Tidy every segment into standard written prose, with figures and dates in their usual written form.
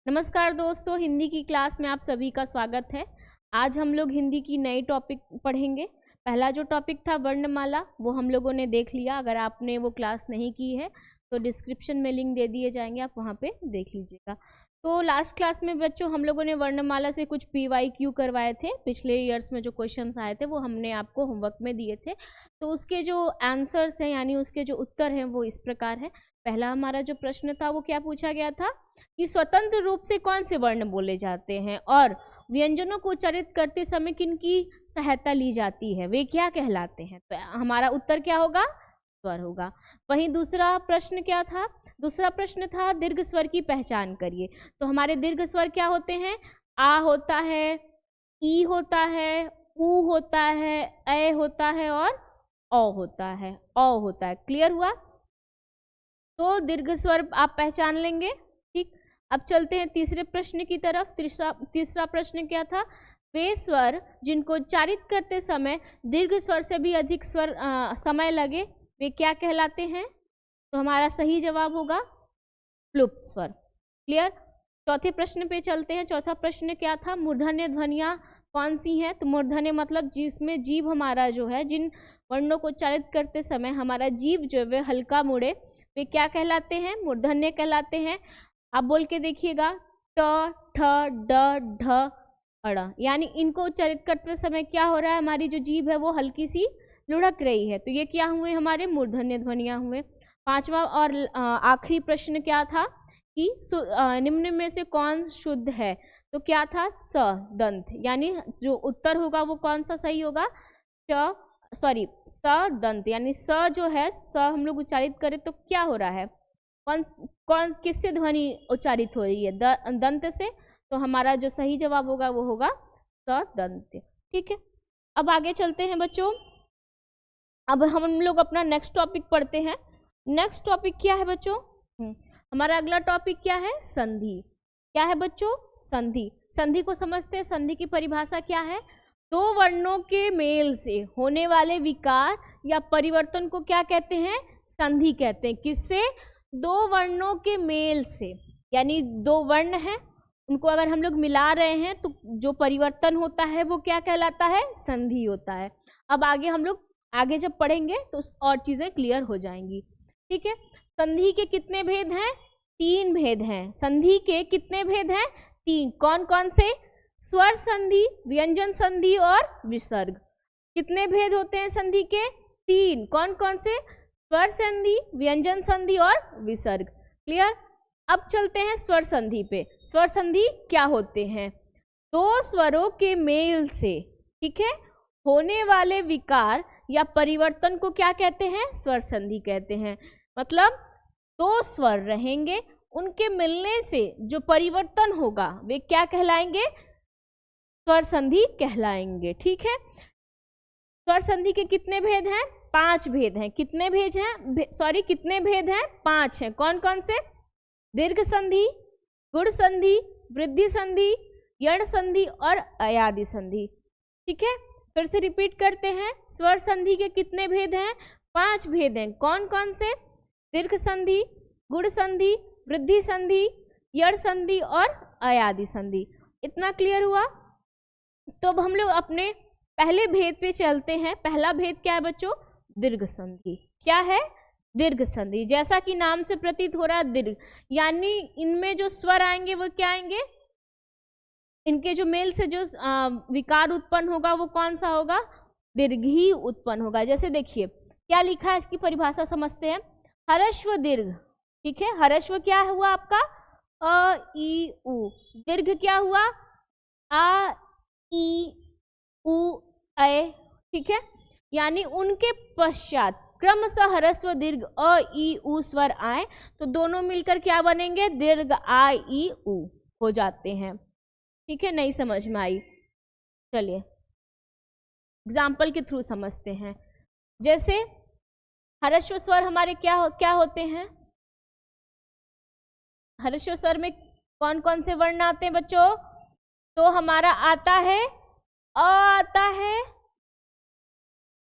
नमस्कार दोस्तों, हिंदी की क्लास में आप सभी का स्वागत है। आज हम लोग हिंदी की नई टॉपिक पढ़ेंगे। पहला जो टॉपिक था वर्णमाला, वो हम लोगों ने देख लिया। अगर आपने वो क्लास नहीं की है तो डिस्क्रिप्शन में लिंक दे दिए जाएंगे, आप वहाँ पे देख लीजिएगा। तो लास्ट क्लास में बच्चों हम लोगों ने वर्णमाला से कुछ PYQ करवाए थे। पिछले ईयर्स में जो क्वेश्चंस आए थे वो हमने आपको होमवर्क में दिए थे। तो उसके जो आंसर्स हैं यानी उसके जो उत्तर हैं वो इस प्रकार है। पहला हमारा जो प्रश्न था वो क्या पूछा गया था कि स्वतंत्र रूप से कौन से वर्ण बोले जाते हैं और व्यंजनों को उच्चारित करते समय किनकी सहायता ली जाती है, वे क्या कहलाते हैं। तो हमारा उत्तर क्या होगा? स्वर होगा। वहीं दूसरा प्रश्न क्या था? दूसरा प्रश्न था दीर्घ स्वर की पहचान करिए। तो हमारे दीर्घ स्वर क्या होते हैं? आ होता है, ई होता है, ऊ होता है, ए होता है और औ होता है, औ होता है। क्लियर हुआ? तो दीर्घ स्वर आप पहचान लेंगे। ठीक, अब चलते हैं तीसरे प्रश्न की तरफ। तीसरा प्रश्न क्या था? वे स्वर जिनको उच्चारित करते समय दीर्घ स्वर से भी अधिक समय लगे, वे क्या कहलाते हैं? तो हमारा सही जवाब होगा प्लुप्त स्वर। क्लियर? चौथे प्रश्न पे चलते हैं। चौथा प्रश्न क्या था? मूर्धन्य ध्वनियाँ कौन सी हैं? तो मूर्धन्य मतलब जिसमें जीभ हमारा जो है, जिन वर्णों को उच्चारित करते समय हमारा जीभ जो है हल्का मुड़े, वे क्या कहलाते हैं? मूर्धन्य कहलाते हैं। आप बोल के देखिएगा, ट, ठ, ड, ढ, अड़, यानी इनको उच्चारित करते समय क्या हो रहा है? हमारी जो जीभ है वो हल्की सी लुढ़क रही है। तो ये क्या हुए? हमारे मूर्धन्य ध्वनियाँ हुए। पांचवा और आखिरी प्रश्न क्या था कि निम्न में से कौन शुद्ध है? तो क्या था? स दंत, यानी जो उत्तर होगा वो कौन सा सही होगा? स दंत, यानी स जो है, स हम लोग उच्चारित करें तो क्या हो रहा है? कौन कौन किससे ध्वनि उच्चारित हो रही है? दंत से। तो हमारा जो सही जवाब होगा वो होगा स दंत। ठीक है, अब आगे चलते हैं बच्चों। अब हम लोग अपना नेक्स्ट टॉपिक पढ़ते हैं। नेक्स्ट टॉपिक क्या है बच्चों? हमारा अगला टॉपिक क्या है? संधि। क्या है बच्चों? संधि। संधि को समझते हैं। संधि की परिभाषा क्या है? दो वर्णों के मेल से होने वाले विकार या परिवर्तन को क्या कहते हैं? संधि कहते हैं। किससे? दो वर्णों के मेल से, यानी दो वर्ण हैं, उनको अगर हम लोग मिला रहे हैं तो जो परिवर्तन होता है वो क्या कहलाता है? संधि होता है। अब आगे हम लोग आगे जब पढ़ेंगे तो और चीजें क्लियर हो जाएंगी। ठीक है, संधि के कितने भेद हैं? 3 भेद हैं। संधि के कितने भेद हैं? 3। कौन कौन से? स्वर संधि, व्यंजन संधि और विसर्ग। कितने भेद होते हैं संधि के? 3। कौन कौन से? स्वर संधि, व्यंजन संधि और विसर्ग। क्लियर? अब चलते हैं स्वर संधि पे। स्वर संधि क्या होते हैं? दो स्वरों के मेल से, ठीक है, होने वाले विकार या परिवर्तन को क्या कहते हैं? स्वर संधि कहते हैं। मतलब दो स्वर रहेंगे, उनके मिलने से जो परिवर्तन होगा वे क्या कहलाएंगे? स्वर संधि कहलाएंगे। ठीक है, स्वर संधि के कितने भेद हैं? 5 भेद हैं। कितने भेद हैं? कितने भेद हैं? 5 हैं। कौन कौन से? दीर्घ संधि, गुण संधि, वृद्धि संधि, यण संधि और अयादि संधि। ठीक है, फिर से रिपीट करते हैं। स्वर संधि के कितने भेद हैं? 5 भेद हैं। कौन कौन से? दीर्घ संधि, गुण संधि, वृद्धि संधि, यण संधि और अयादि संधि। इतना क्लियर हुआ? तो अब हम लोग अपने पहले भेद पे चलते हैं। पहला भेद क्या है बच्चों? दीर्घ संधि। क्या है? दीर्घ संधि। जैसा कि नाम से प्रतीत हो रहा है, दीर्घ, यानी इनमें जो स्वर आएंगे वो क्या आएंगे? इनके जो मेल से जो विकार उत्पन्न होगा वो कौन सा होगा? दीर्घ ही उत्पन्न होगा। जैसे देखिए क्या लिखा है, इसकी परिभाषा समझते हैं। हरस्व दीर्घ। ठीक है, हरस्व क्या हुआ आपका? अ ई उ। दीर्घ क्या हुआ? आ ई उ ए। ठीक है, यानी उनके पश्चात क्रमशः ह्रस्व दीर्घ अ ई उ स्वर आए तो दोनों मिलकर क्या बनेंगे? दीर्घ आ ई उ हो जाते हैं। ठीक है, नहीं समझ में आई? चलिए एग्जाम्पल के थ्रू समझते हैं। जैसे ह्रस्व स्वर हमारे क्या होते हैं? ह्रस्व स्वर में कौन कौन से वर्ण आते हैं बच्चों? तो हमारा आता है अ आता है,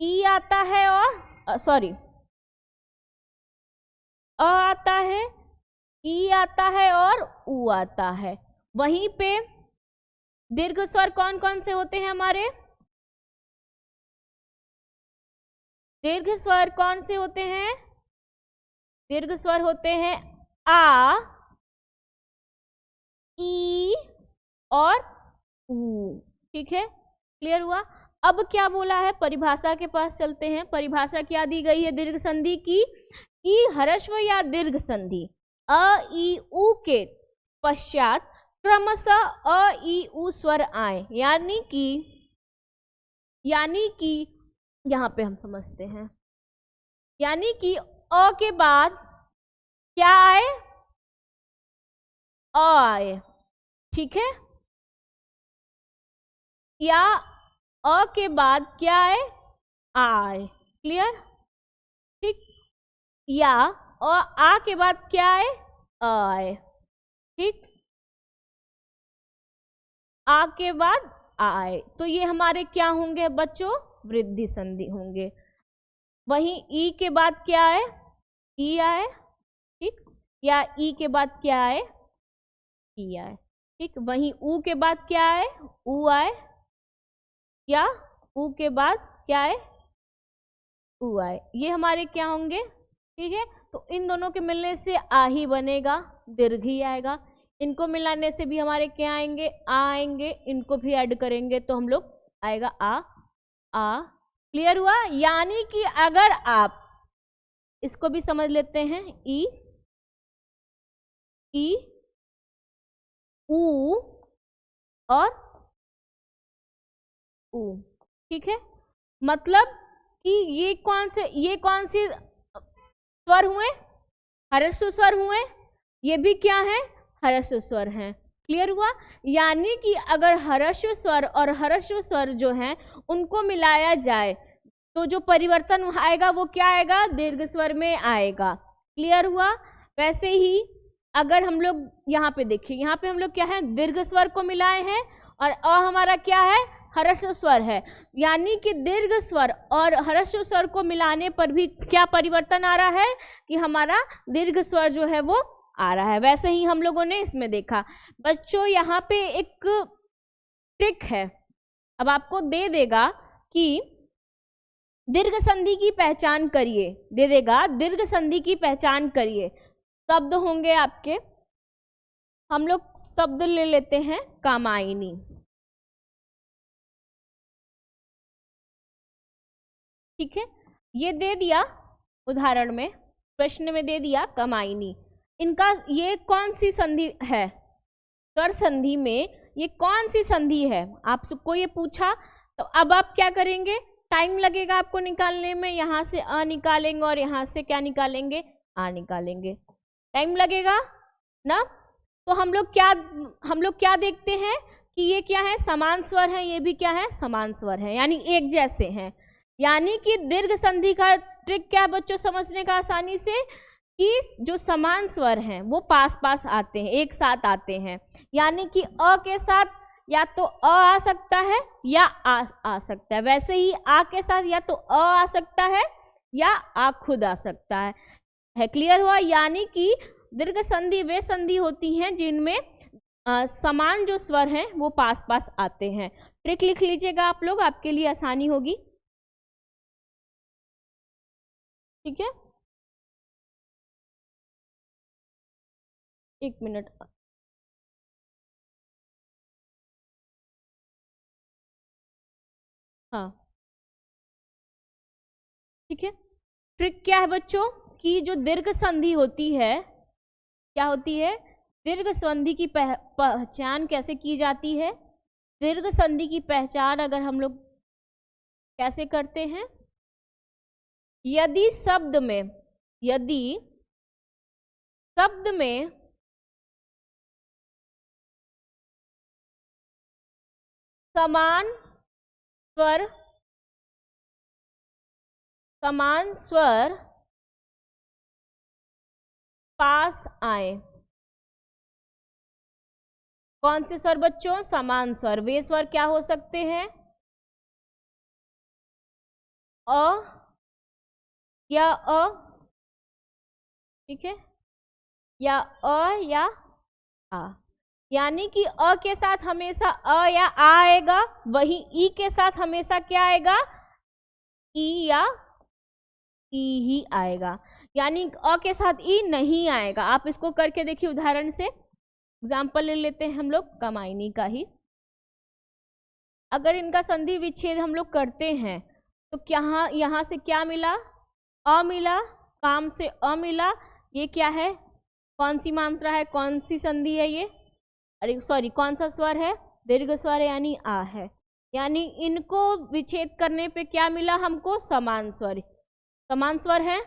ई आता है और अ आता है, ई आता है और ऊ आता है। वहीं पे दीर्घ स्वर कौन कौन से होते हैं हमारे? दीर्घ स्वर कौन से होते हैं? दीर्घ स्वर होते हैं आ, ई और ऊ। ठीक है, क्लियर हुआ? अब क्या बोला है, परिभाषा के पास चलते हैं। परिभाषा क्या दी गई है दीर्घ संधि की? कि ह्रस्व या दीर्घ संधि अ ई उ के पश्चात क्रमशः अ ई उ स्वर आए, यानी कि यहाँ पे हम समझते हैं, यानी कि अ के बाद क्या आए? अ आए। ठीक है, या अ के बाद क्या आए? आ आए। क्लियर? ठीक, या आ के बाद क्या आए? अ आए। ठीक, आ के बाद आ आए, तो ये हमारे क्या होंगे बच्चों? वृद्धि संधि होंगे। वहीं ई के बाद क्या आए? ई आए। ठीक, या ई के बाद क्या आए? ई आए। ठीक, वहीं ऊ के बाद क्या आए? ऊ आए। या ऊ के बाद क्या आए? ऊ आए। ये हमारे क्या होंगे? ठीक है, तो इन दोनों के मिलने से आ ही बनेगा, दीर्घ ही आएगा। इनको मिलाने से भी हमारे क्या आएंगे? आ आएंगे। इनको भी ऐड करेंगे तो हम लोग आएगा आ। क्लियर हुआ? यानी कि अगर आप इसको भी समझ लेते हैं, ई ऊ और ऊ। ठीक है, मतलब कि ये कौन सी स्वर हुए? ह्रस्व स्वर हुए। ये भी क्या है? ह्रस्व स्वर हैं। क्लियर हुआ? यानी कि अगर ह्रस्व स्वर और ह्रस्व स्वर जो हैं उनको मिलाया जाए तो जो परिवर्तन आएगा वो क्या आएगा? दीर्घ स्वर में आएगा। क्लियर हुआ? वैसे ही अगर हम लोग यहाँ पे देखिए, यहाँ पे हम लोग क्या है? दीर्घ स्वर को मिलाए हैं और अ हमारा क्या है? ह्रस्व स्वर है। यानी कि दीर्घ स्वर और ह्रस्व स्वर को मिलाने पर भी क्या परिवर्तन आ रहा है? कि हमारा दीर्घ स्वर जो है वो आ रहा है। वैसे ही हम लोगों ने इसमें देखा। बच्चों यहाँ पे एक ट्रिक है, अब आपको दे देगा कि दीर्घ संधि की पहचान करिए, दे देगा दीर्घ संधि की पहचान करिए। शब्द होंगे आपके, हम लोग शब्द ले लेते हैं कामायनी। ठीक है, ये दे दिया उदाहरण में, प्रश्न में दे दिया कामायनी। इनका ये कौन सी संधि है? स्वर संधि में ये कौन सी संधि है? आप सबको ये पूछा, तो अब आप क्या करेंगे? टाइम लगेगा आपको निकालने में। यहाँ से अ निकालेंगे और यहाँ से क्या निकालेंगे? आ निकालेंगे। टाइम लगेगा ना? तो हम लोग क्या देखते हैं कि ये क्या है? समान स्वर है। ये भी क्या है? समान स्वर है, यानी एक जैसे हैं। यानी कि दीर्घ संधि का ट्रिक क्या है बच्चों समझने का आसानी से? कि जो समान स्वर हैं वो पास पास आते हैं, एक साथ आते हैं। यानी कि अ के साथ या तो अ आ सकता है या आ सकता है। वैसे ही आ के साथ या तो अ आ सकता है या आ खुद आ सकता है। क्लियर हुआ? यानी कि दीर्घ संधि वे संधि होती हैं जिनमें समान जो स्वर हैं वो पास पास आते हैं। ट्रिक लिख लीजिएगा आप लोग, आपके लिए आसानी होगी। ठीक है, एक मिनट। हाँ, ठीक है। ट्रिक क्या है बच्चों? कि जो दीर्घ संधि होती है, क्या होती है? दीर्घ संधि की पहचान कैसे की जाती है? दीर्घ संधि की पहचान अगर हम लोग कैसे करते हैं? यदि शब्द में समान स्वर पास आए। कौन से स्वर बच्चों? समान स्वर। वे स्वर क्या हो सकते हैं? अ या अ। ठीक है, या अ या आ, यानी कि अ के साथ हमेशा अ या आ आएगा, वहीं ई के साथ हमेशा क्या आएगा, ई या ई ही आएगा, यानी अ के साथ ई नहीं आएगा। आप इसको करके देखिए उदाहरण से, एग्जाम्पल ले लेते हैं हम लोग कमाइनी का ही। अगर इनका संधि विच्छेद हम लोग करते हैं तो क्या यहाँ से क्या मिला, अ मिला, काम से अ मिला, ये क्या है, कौन सी मात्रा है, कौन सी संधि है ये, अरे सॉरी कौन सा स्वर है, दीर्घ स्वर है यानी आ है, यानी इनको विच्छेद करने पे क्या मिला हमको, समान स्वर, समान स्वर है,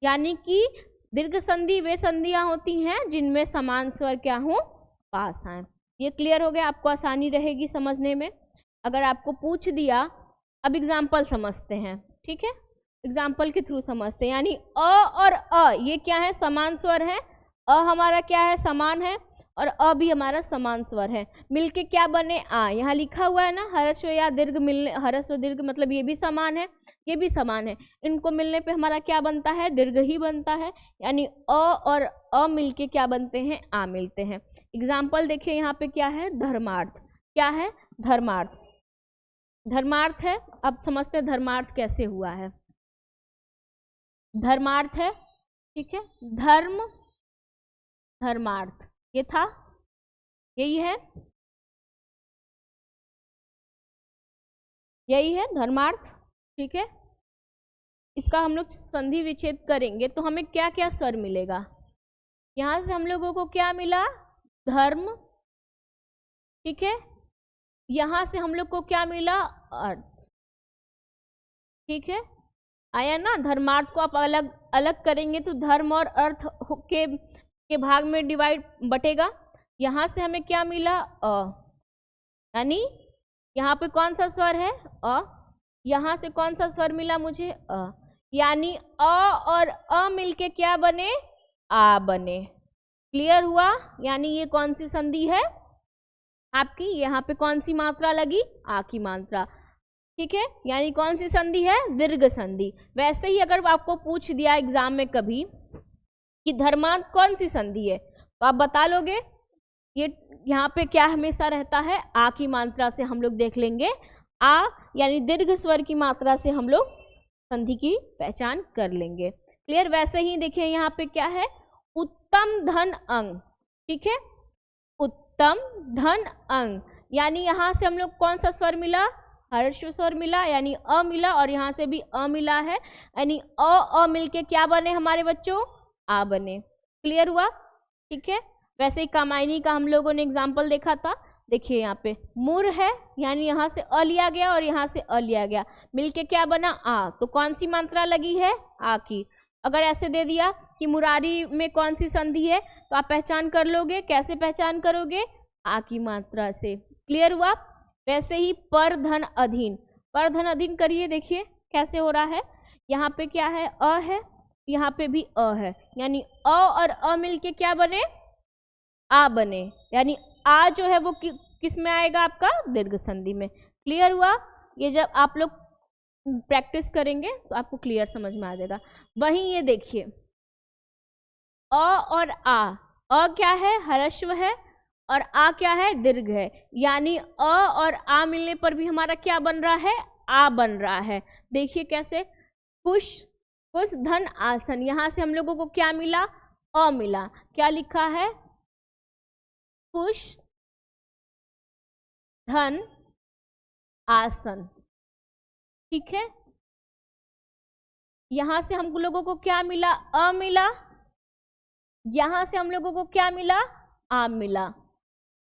यानी कि दीर्घ संधि वे संधियां होती हैं जिनमें समान स्वर क्या हो, पास आए। ये क्लियर हो गया, आपको आसानी रहेगी समझने में। अगर आपको पूछ दिया, अब एग्जाम्पल समझते हैं, ठीक है, एग्जाम्पल के थ्रू समझते हैं, यानी अ और अ ये क्या है, समान स्वर है, अ हमारा क्या है, समान है, और अ भी हमारा समान स्वर है, मिलके क्या बने, आ। यहाँ लिखा हुआ है ना, हर्ष या दीर्घ मिलने, हर्ष और दीर्घ मतलब ये भी समान है, ये भी समान है, इनको मिलने पे हमारा क्या बनता है, दीर्घ ही बनता है, यानी अ और अ मिलके क्या बनते हैं, आ मिलते हैं। एग्जाम्पल देखिए यहाँ पे क्या है, धर्मार्थ, क्या है, धर्मार्थ, धर्मार्थ है। अब समझते हैं धर्मार्थ कैसे हुआ है। धर्मार्थ है, ठीक है, धर्म धर्मार्थ ये था, यही है, यही है धर्मार्थ, ठीक है। इसका हम लोग संधि विच्छेद करेंगे तो हमें क्या क्या स्वर मिलेगा, यहाँ से हम लोगों को क्या मिला, धर्म, ठीक है, यहाँ से हम लोग को क्या मिला, अर्थ, ठीक है, आया ना। धर्मार्थ को आप अलग अलग करेंगे तो धर्म और अर्थ के भाग में डिवाइड बटेगा। यहाँ से हमें क्या मिला, अ, यानी यहाँ पे कौन सा स्वर है, अ, यहाँ से कौन सा स्वर मिला मुझे, अ, यानी अ और अ मिलके क्या बने, आ बने। क्लियर हुआ, यानी ये कौन सी संधि है आपकी, यहाँ पे कौन सी मात्रा लगी, आ की मात्रा, ठीक है, यानी कौन सी संधि है, दीर्घ संधि। वैसे ही अगर आपको पूछ दिया एग्जाम में कभी कि धर्मार्थ कौन सी संधि है तो आप बता लोगे, ये यहाँ पे क्या हमेशा रहता है, आ की मात्रा से हम लोग देख लेंगे, आ यानी दीर्घ स्वर की मात्रा से हम लोग संधि की पहचान कर लेंगे। क्लियर। वैसे ही देखिए यहाँ पे क्या है, उत्तम धन अंग, ठीक है, उत्तम धन अंग, यानी यहाँ से हम लोग कौन सा स्वर मिला, हर्ष स्वर मिला, यानी अ मिला, और यहाँ से भी अ मिला है, यानी अ मिलके क्या बने हमारे बच्चों, आ बने। क्लियर हुआ, ठीक है। वैसे ही कामायनी का हम लोगों ने एग्जाम्पल देखा था, देखिए यहाँ पे मुर है, यानी यहाँ से अ लिया गया और यहाँ से अ लिया गया, मिलके क्या बना, आ, तो कौन सी मात्रा लगी है, आ की। अगर ऐसे दे दिया कि मुरारी में कौन सी संधि है तो आप पहचान कर लोगे, कैसे पहचान करोगे, आ की मात्रा से। क्लियर हुआ। वैसे ही पर धन अधीन, पर धन अधीन करिए, देखिए कैसे हो रहा है, यहाँ पे क्या है, अ है, यहाँ पे भी अ है, यानी अ और अ मिलके क्या बने, आ बने, यानी आ जो है वो किस में आएगा आपका, दीर्घ संधि में। क्लियर हुआ। ये जब आप लोग प्रैक्टिस करेंगे तो आपको क्लियर समझ में आ जाएगा। वहीं ये देखिए अ और आ क्या है, ह्रस्व है, और आ क्या है, दीर्घ है, यानी अ और आ मिलने पर भी हमारा क्या बन रहा है, आ बन रहा है। देखिए कैसे, कुश कुश धन आसन, यहाँ से हम लोगों को क्या मिला, अ मिला, क्या लिखा है, कुश धन आसन, ठीक है। यहां से हम लोगों को क्या मिला, अ मिला, यहां से हम लोगों को क्या मिला, आ मिला,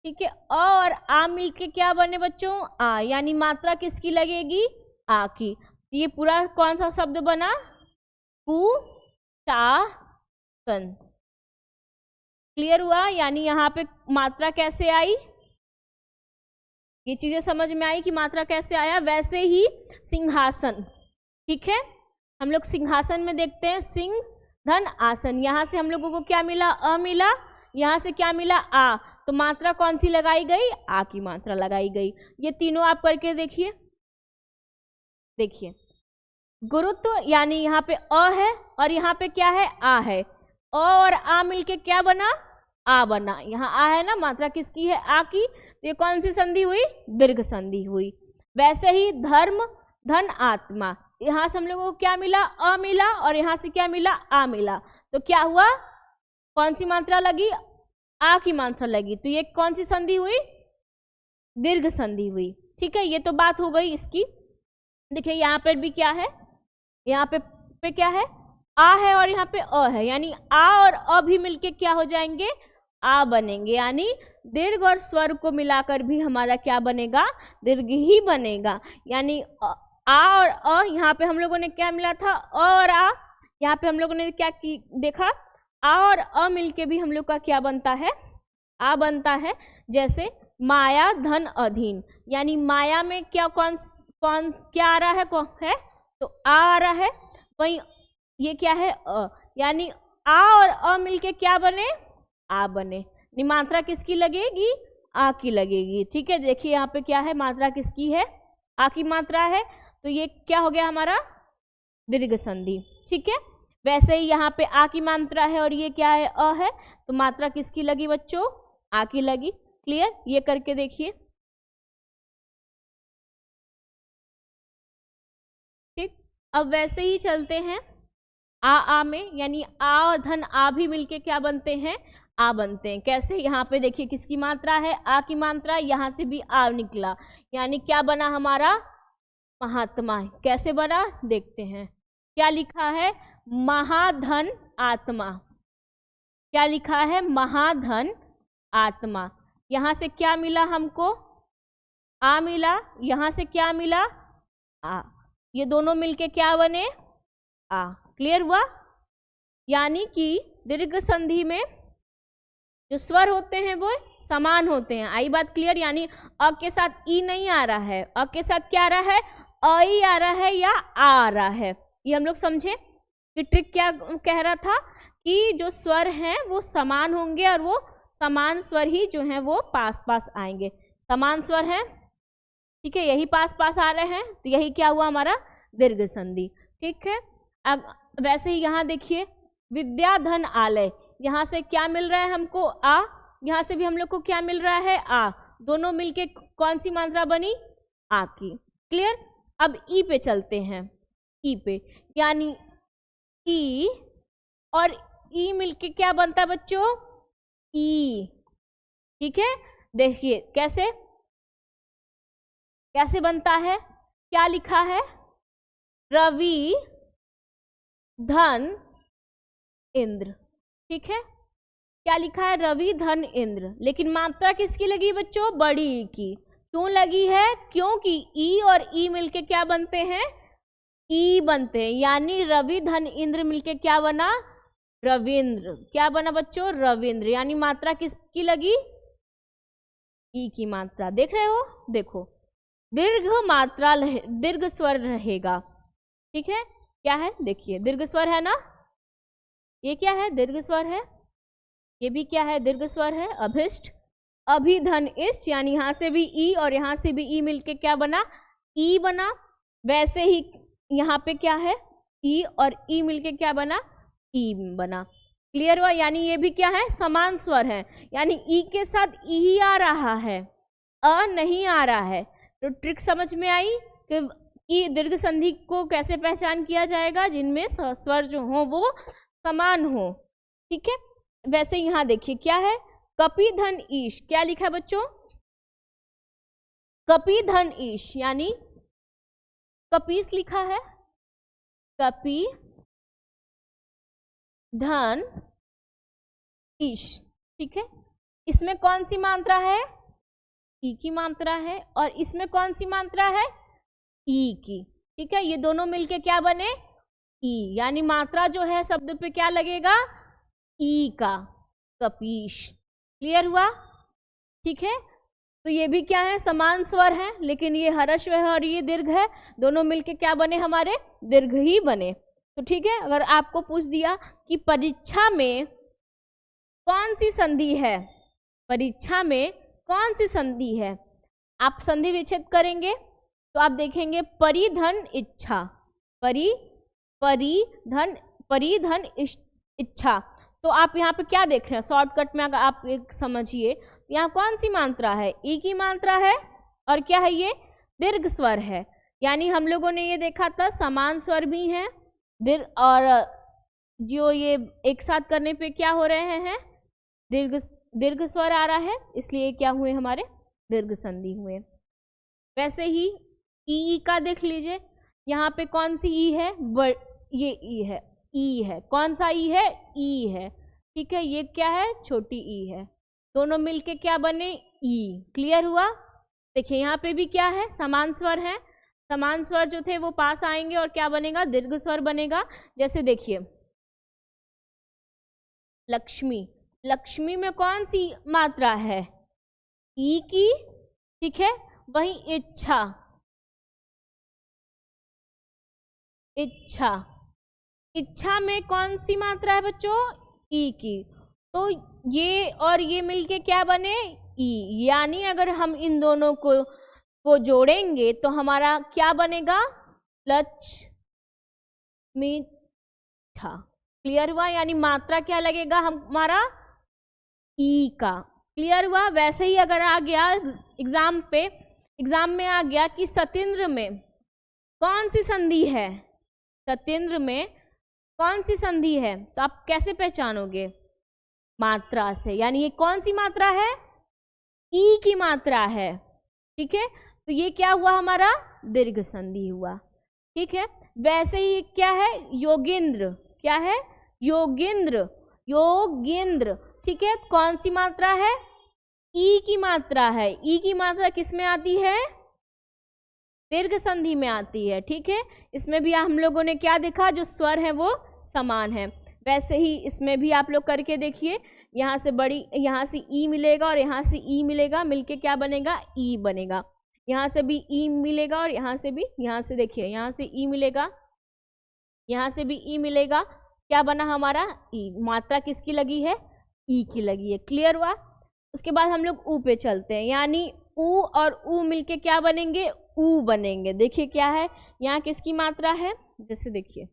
ठीक है। अ और आ मिलके क्या बने बच्चों, आ, यानी मात्रा किसकी लगेगी, आ की। ये पूरा कौन सा शब्द बना, कुशासन। क्लियर हुआ, यानी यहाँ पे मात्रा कैसे आई, ये चीजें समझ में आई कि मात्रा कैसे आया। वैसे ही सिंहासन, ठीक है, हम लोग सिंहासन में देखते हैं सिंह धन आसन, यहाँ से हम लोगों को क्या मिला, अ मिला, यहाँ से क्या मिला, आ, तो मात्रा कौन सी लगाई गई, आ की मात्रा लगाई गई। ये तीनों आप करके देखिए, देखिए गुरुत्व, यानी यहाँ पे अ है और यहाँ पे क्या है, आ है, और आ मिलके क्या बना, आ बना। यहाँ आ है ना, मात्रा किसकी है, आ की, तो ये कौन सी संधि हुई, दीर्घ संधि हुई। वैसे ही धर्म धन आत्मा, यहाँ से हम लोगों को क्या मिला, अ मिला, और यहाँ से क्या मिला, आ मिला, तो क्या हुआ, कौन सी मात्रा लगी, आ की मात्रा लगी, तो ये कौन सी संधि हुई, दीर्घ संधि हुई। ठीक है, ये तो बात हो गई इसकी। देखिए यहाँ पर भी क्या है, यहाँ पे क्या है, आ है और यहाँ पे अ है, यानी आ और अ भी मिलके क्या हो जाएंगे, आ बनेंगे, यानी दीर्घ और स्वर को मिलाकर भी हमारा क्या बनेगा, दीर्घ ही बनेगा। यानी आ और अ, यहाँ पे हम लोगों ने क्या मिला था, अ और आ, यहाँ पे हम लोगों ने क्या देखा, आ और अ मिलके भी हम लोग का क्या बनता है, आ बनता है। जैसे माया धन अधीन, यानी माया में क्या कौन क्या आ रहा है, कौन है, तो आ रहा है, वहीं ये क्या है, अ, यानी आ और अ मिलके क्या बने, आ बने। मात्रा किसकी लगेगी, आ की लगेगी। ठीक है, देखिए यहाँ पे क्या है, मात्रा किसकी है, आ की मात्रा है, तो ये क्या हो गया हमारा, दीर्घ संधि। ठीक है, वैसे ही यहाँ पे आ की मात्रा है और ये क्या है, अ है, तो मात्रा किसकी लगी बच्चों, आ की लगी। क्लियर, ये करके देखिए। ठीक, अब वैसे ही चलते हैं आ में, यानी आ और धन आ भी मिलके क्या बनते हैं, आ बनते हैं। कैसे, यहाँ पे देखिए किसकी मात्रा है, आ की मात्रा, यहाँ से भी आ निकला, यानी क्या बना हमारा, महात्मा। कैसे बना देखते हैं, क्या लिखा है, महाधन आत्मा, क्या लिखा है, महाधन आत्मा। यहाँ से क्या मिला हमको, आ मिला, यहाँ से क्या मिला, आ, ये दोनों मिलके क्या बने, आ। क्लियर हुआ, यानी कि दीर्घ संधि में जो स्वर होते हैं वो समान होते हैं। आई बात क्लियर, यानी अ के साथ ई नहीं आ रहा है, अ के साथ क्या आ रहा है, अ ही आ रहा है या आ रहा है। ये हम लोग समझे कि ट्रिक क्या कह रहा था, कि जो स्वर हैं वो समान होंगे और वो समान स्वर ही जो हैं वो पास पास आएंगे। समान स्वर हैं, ठीक है, यही पास पास आ रहे हैं, तो यही क्या हुआ हमारा, दीर्घ संधि। ठीक है, अब वैसे ही यहाँ देखिए विद्या धन आलय, यहाँ से क्या मिल रहा है हमको, आ, यहाँ से भी हम लोग को क्या मिल रहा है, आ, दोनों मिलके कौन सी मात्रा बनी, आ की। क्लियर, अब ई पे चलते हैं, ई पे, यानी ई और ई मिलके क्या बनता है बच्चों, ई। ठीक है, देखिए कैसे कैसे बनता है, क्या लिखा है, रवि धन इंद्र। ठीक है, क्या लिखा है, रवि धन इंद्र, लेकिन मात्रा किसकी लगी बच्चों, बड़ी ई की। क्यों लगी है, क्योंकि ई और ई मिलके क्या बनते हैं, ई बनते हैं, यानी रवि धन इंद्र मिलके क्या बना, रविंद्र। क्या बना बच्चों, रविंद्र, यानी मात्रा किसकी लगी, ई की मात्रा। देख रहे हो, देखो दीर्घ मात्रा दीर्घ स्वर रहेगा। ठीक है, क्या है, देखिए दीर्घ स्वर है ना, ये क्या है, दीर्घ स्वर है, ये भी क्या है, दीर्घ स्वर है, अभिष्ट अभिधन इष्ट, यानी यहाँ से भी ई और यहाँ से भी ई मिलके क्या बना, ई बना। वैसे ही यहाँ पे क्या है, ई और ई मिलके क्या बना, ई बना। क्लियर हुआ, यानी ये भी क्या है, समान स्वर है, यानी ई के साथ ई ही आ रहा है, अ नहीं आ रहा है। तो ट्रिक समझ में आई कि दीर्घ संधि को कैसे पहचान किया जाएगा, जिनमें स्वर जो हो वो समान हो। ठीक है, वैसे यहाँ देखिए क्या है, कपि धन ईश, क्या लिखा है बच्चों, कपि धन ईश, यानी कपीस लिखा है, कपि धन ईश। ठीक है, इसमें कौन सी मात्रा है, ई की मात्रा है, और इसमें कौन सी मात्रा है, ई की। ठीक है, ये दोनों मिलके क्या बने, ई, यानी मात्रा जो है शब्द पे क्या लगेगा, ई का, कपीश। क्लियर हुआ, ठीक है, तो ये भी क्या है, समान स्वर है, लेकिन ये हर्षव है और ये दीर्घ है, दोनों मिलके क्या बने हमारे, दीर्घ ही बने। तो ठीक है, अगर आपको पूछ दिया कि परीक्षा में कौन सी संधि है, परीक्षा में कौन सी संधि है, आप संधि विच्छेद करेंगे तो आप देखेंगे परिधन इच्छा, परिधन इच्छा, तो आप यहाँ पे क्या देख रहे हैं, शॉर्टकट में अगर आप एक समझिए, यहाँ कौन सी मात्रा है, ई की मात्रा है, और क्या है ये, दीर्घ स्वर है। यानी हम लोगों ने ये देखा था समान स्वर भी हैं दीर्घ, और जो ये एक साथ करने पे क्या हो रहे हैं, दीर्घ स्वर आ रहा है, इसलिए क्या हुए हमारे, दीर्घ संधि हुए। वैसे ही ई का देख लीजिए, यहाँ पे कौन सी ई है, ये ई है, ई है, कौन सा ई है, ई है, ठीक है, ये क्या है, छोटी ई है, दोनों मिलके क्या बने, ई। क्लियर हुआ। देखिए यहाँ पे भी क्या है, समान स्वर है, समान स्वर जो थे वो पास आएंगे और क्या बनेगा, दीर्घ स्वर बनेगा। जैसे देखिए लक्ष्मी, लक्ष्मी में कौन सी मात्रा है, ई की, ठीक है। वही इच्छा, इच्छा, इच्छा में कौन सी मात्रा है बच्चों, ई की। तो ये और ये मिलके क्या बने, ई। यानी अगर हम इन दोनों को जोड़ेंगे तो हमारा क्या बनेगा, लक्ष्मी था। क्लियर हुआ। यानी मात्रा क्या लगेगा हमारा, ई का। क्लियर हुआ। वैसे ही अगर आ गया एग्जाम में आ गया कि सतेंद्र में कौन सी संधि है, सतेंद्र में कौन सी संधि है, तो आप कैसे पहचानोगे, मात्रा से। यानी ये कौन सी मात्रा है, ई की मात्रा है, ठीक है। तो ये क्या हुआ हमारा, दीर्घ संधि हुआ, ठीक है। वैसे ही क्या है, योगेंद्र, क्या है, योगेंद्र, योगेंद्र, ठीक है। कौन सी मात्रा है, ई की मात्रा है। ई की मात्रा किस में आती है, दीर्घ संधि में आती है, ठीक है। इसमें भी हम लोगों ने क्या देखा, जो स्वर है वो समान है। वैसे ही इसमें भी आप लोग करके देखिए, यहाँ से बड़ी, यहाँ से ई मिलेगा और यहाँ से ई मिलेगा, मिलके क्या बनेगा, ई बनेगा। यहाँ से भी ई मिलेगा और यहाँ से भी, यहाँ से देखिए, यहाँ से ई मिलेगा, यहाँ से भी ई मिलेगा, क्या बना हमारा, ई। मात्रा किसकी लगी है, ई की लगी है। क्लियर हुआ। उसके बाद हम लोग ऊ पे चलते हैं, यानी ऊ और ऊ मिलके क्या बनेंगे, ऊ बनेंगे। देखिए क्या है, यहाँ किसकी मात्रा है, जैसे देखिए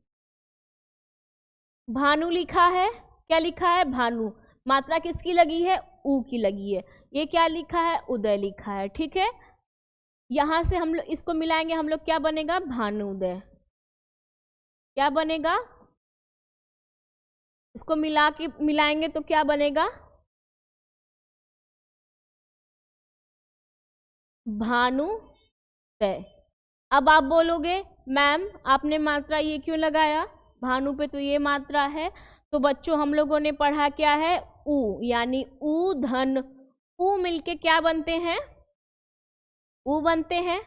भानु लिखा है, क्या लिखा है, भानु। मात्रा किसकी लगी है, ऊ की लगी है। ये क्या लिखा है, उदय लिखा है, ठीक है। यहाँ से हम लोग इसको मिलाएंगे, हम लोग क्या बनेगा, भानुदय, क्या बनेगा, इसको मिलाएंगे तो क्या बनेगा, भानुदय। अब आप बोलोगे मैम आपने मात्रा ये क्यों लगाया, भानु पे तो ये मात्रा है। तो बच्चों हम लोगों ने पढ़ा क्या है, ऊ, यानी ऊ धन ऊ मिलके क्या बनते हैं, ऊ बनते हैं।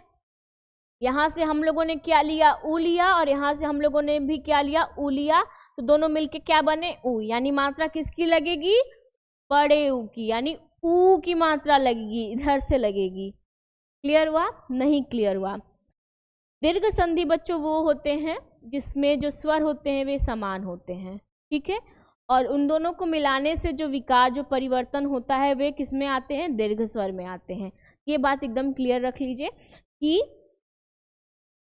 यहाँ से हम लोगों ने क्या लिया, ऊ लिया, और यहाँ से हम लोगों ने भी क्या लिया, ऊ लिया, तो दोनों मिलके क्या बने, ऊ। यानी मात्रा किसकी लगेगी, बड़े ऊ की, यानी ऊ की मात्रा लगेगी, इधर से लगेगी। क्लियर हुआ, नहीं क्लियर हुआ। दीर्घ संधि बच्चों वो होते हैं जिसमें जो स्वर होते हैं वे समान होते हैं, ठीक है। और उन दोनों को मिलाने से जो विकार, जो परिवर्तन होता है वे किस में आते हैं, दीर्घ स्वर में आते हैं। ये बात एकदम क्लियर रख लीजिए कि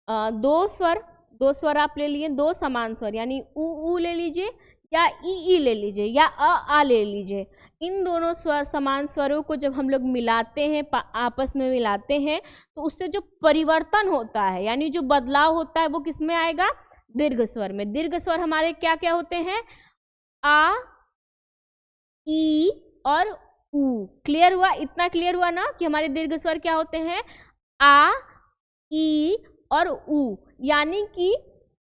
दो स्वर आप ले लिए, दो समान स्वर, यानी ऊ ले लीजिए या ई ले लीजिए या आ ले लीजिए। इन दोनों स्वर, समान स्वरों को जब हम लोग मिलाते हैं, आपस में मिलाते हैं, तो उससे जो परिवर्तन होता है, यानी जो बदलाव होता है वो किस में आएगा, दीर्घ स्वर में। दीर्घ स्वर हमारे क्या क्या होते हैं, आ, ई और ऊ। क्लियर हुआ, इतना क्लियर हुआ ना कि हमारे दीर्घ स्वर क्या होते हैं, आ, ई और ऊ। यानी कि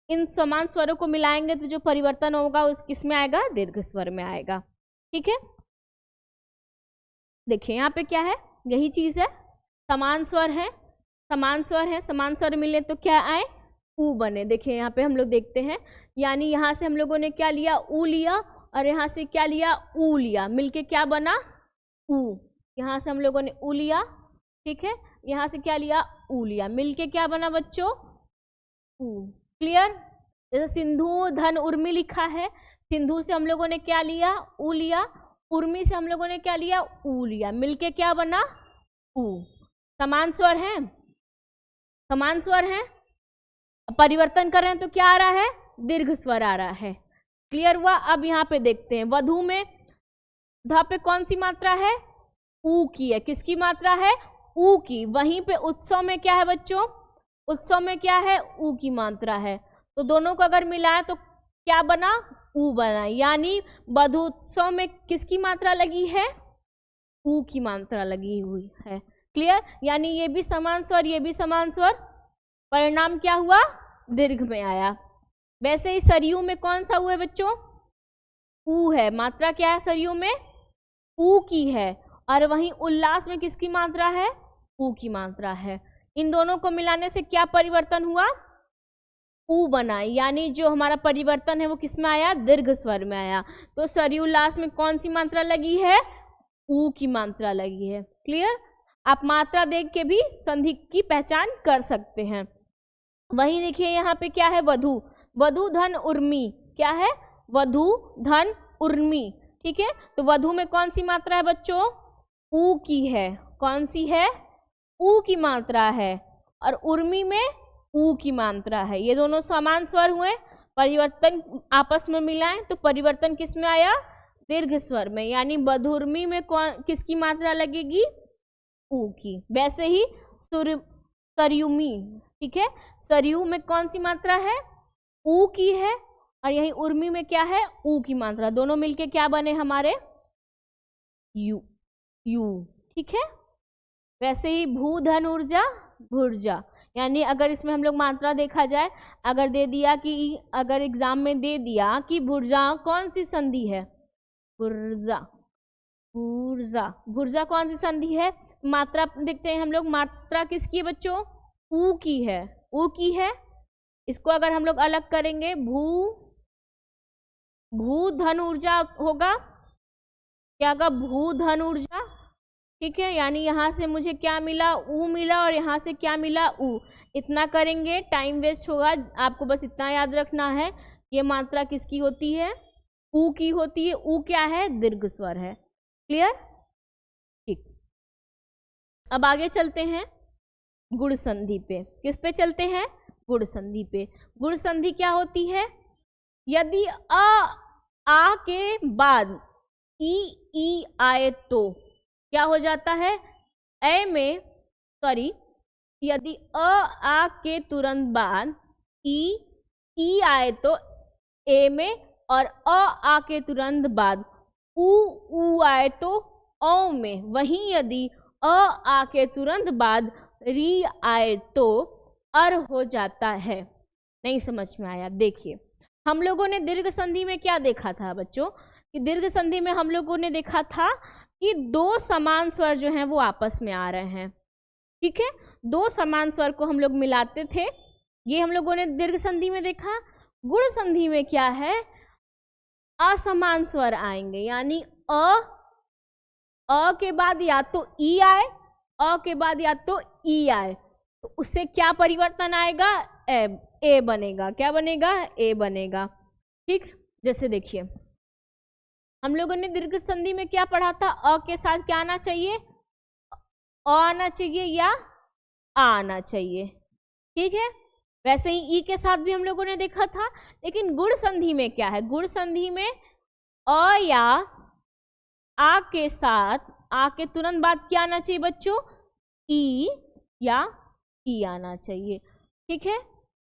इन समान स्वरों को मिलाएंगे तो जो परिवर्तन होगा उस किस में आएगा, दीर्घ स्वर में आएगा, ठीक है। देखिए यहाँ पे क्या है, यही चीज है, समान स्वर है, समान स्वर है, समान स्वर मिले तो क्या आए, ऊ बने। देखिए यहाँ पे हम लोग देखते हैं, यानी यहाँ से हम लोगों ने क्या लिया, ऊ लिया, और यहाँ से क्या लिया, ऊ लिया, मिलके क्या बना, ऊ। यहाँ से हम लोगों ने ऊ लिया, ठीक है, यहाँ से क्या लिया, ऊ लिया, मिलके क्या बना बच्चों, ऊ। क्लियर। जैसे सिंधु धन उर्मी लिखा है, सिंधु से हम लोगों ने क्या लिया, ऊ लिया, उर्मी से हम लोगों ने क्या लिया, ऊ लिया, मिलके क्या बना, ऊ। समान स्वर है, समान स्वर है, परिवर्तन कर रहे हैं तो क्या आ रहा है, दीर्घ स्वर आ रहा है। क्लियर हुआ। अब यहाँ पे देखते हैं वधु में ध पे कौन सी मात्रा है, ऊ की है। किसकी मात्रा है, ऊ की। वहीं पे उत्सव में क्या है बच्चों, उत्सव में क्या है, ऊ की मात्रा है। तो दोनों को अगर मिलाए तो क्या बना, ऊ बना। यानी वधु उत्सव में किसकी मात्रा लगी है, ऊ की मात्रा लगी हुई है। क्लियर। यानी ये भी समान स्वर, ये भी समान स्वर, परिणाम क्या हुआ, दीर्घ में आया। वैसे ही सरयू में कौन सा ऊ है बच्चों, ऊ है। मात्रा क्या है सरयू में, ऊ की है। और वहीं उल्लास में किसकी मात्रा है, ऊ की मात्रा है। इन दोनों को मिलाने से क्या परिवर्तन हुआ, ऊ बना। यानी जो हमारा परिवर्तन है वो किस में आया, दीर्घ स्वर में आया। तो सरयू उल्लास में कौन सी मात्रा लगी है, ऊ की मात्रा लगी है। क्लियर। आप मात्रा देख के भी संधि की पहचान कर सकते हैं। वही देखिए यहाँ पे क्या है, वधु, वधु धन उर्मी, क्या है, वधु धन उर्मी। ठीक है। तो वधु में कौन सी मात्रा है बच्चों, ऊ की है। कौन सी है, ऊ की मात्रा है। और उर्मी में ऊ की मात्रा है। ये दोनों समान स्वर हुए, परिवर्तन आपस में मिलाएं तो परिवर्तन किस में आया, दीर्घ स्वर में। यानी वधुर्मी में कौन किसकी मात्रा लगेगी, ऊ की। वैसे ही सरयुमी, ठीक है, सरयू में कौन सी मात्रा है, ऊ की है। और यही उर्मी में क्या है, ऊ की मात्रा। दोनों मिलके क्या बने हमारे, यू, यू। ठीक है। वैसे ही भू धन ऊर्जा भुर्जा। यानी अगर इसमें हम लोग मात्रा देखा जाए, अगर दे दिया कि, अगर एग्जाम में दे दिया कि भुर्जा कौन सी संधि है, भुर्जा, भुर्जा, भुर्जा कौन सी संधि है। मात्रा देखते हैं हम लोग, मात्रा किसकी है बच्चों, ऊ की है, ऊ की है। इसको अगर हम लोग अलग करेंगे, भू धन ऊर्जा होगा, क्या होगा, भू धन ऊर्जा। ठीक है। यानी यहाँ से मुझे क्या मिला, ऊ मिला, और यहाँ से क्या मिला, ऊ। इतना करेंगे टाइम वेस्ट होगा। आपको बस इतना याद रखना है, ये मात्रा किसकी होती है, ऊ की होती है। ऊ क्या है, दीर्घ स्वर है। क्लियर। ठीक। अब आगे चलते हैं गुण संधि पे। किस पे चलते हैं, गुण संधि पे। गुण संधि क्या होती है, यदि आ के बाद ई आए तो क्या हो जाता है, ए में, सॉरी, यदि आ के तुरंत बाद ई आए तो ए में, और आ के तुरंत बाद ऊ आए तो औ में। वहीं यदि आ के तुरंत बाद री आए तो अर हो जाता है। नहीं समझ में आया। देखिए हम लोगों ने दीर्घ संधि में क्या देखा था बच्चों, कि दीर्घ संधि में हम लोगों ने देखा था कि दो समान स्वर जो हैं वो आपस में आ रहे हैं। ठीक है। दो समान स्वर को हम लोग मिलाते थे, ये हम लोगों ने दीर्घ संधि में देखा। गुण संधि में क्या है, असमान स्वर आएंगे। यानी अ के बाद या तो ई आए, अ के बाद या तो ई आए, तो उससे क्या परिवर्तन आएगा, ए बनेगा। क्या बनेगा, ए बनेगा। ठीक। जैसे देखिए हम लोगों ने दीर्घ संधि में क्या पढ़ा था, अ के साथ क्या आना चाहिए, अ आना चाहिए या आ आना चाहिए। ठीक है। वैसे ही ई के साथ भी हम लोगों ने देखा था। लेकिन गुण संधि में क्या है, गुण संधि में अ या आ के साथ, आ के तुरंत बाद क्या आना चाहिए बच्चों, ई या ई आना चाहिए। ठीक है।